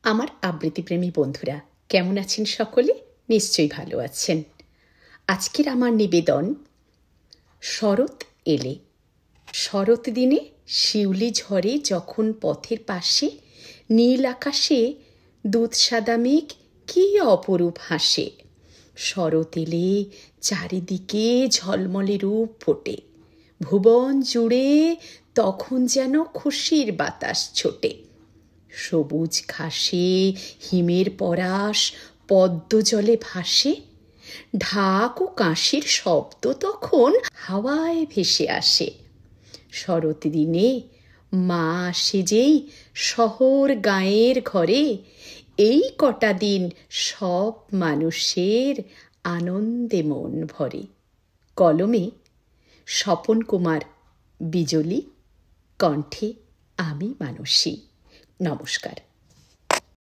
আমার আবৃত্তিপ্রেমী বন্ধুরা কেমন আছেন? সকলে নিশ্চয়ই ভালো আছেন। আজকের আমার নিবেদন শরৎ এলে। শরৎ দিনে শিউলি ঝরে যখন পথের পাশে নীল আকাশে দুধ সাদা মেঘ কি অপরূপ হাসে। শরৎ এলে চারিদিকে ঝলমলে রূপ ফোটে, ভুবন জুড়ে তখন যেন খুশির বাতাস ছোটে। সবুজ ঘাসে হিমের পরাশ পদ্ম জলে ভাসে, ঢাক ও কাঁসির শব্দ তখন হাওয়ায় ভেসে আসে। শরৎ দিনে মা আসে যেই শহর গাঁয়ের ঘরে, এই কটা দিন সব মানুষের আনন্দে মন ভরে। কলমে স্বপন কুমার বিজলি, কণ্ঠে আমি মানসী। নমস্কার।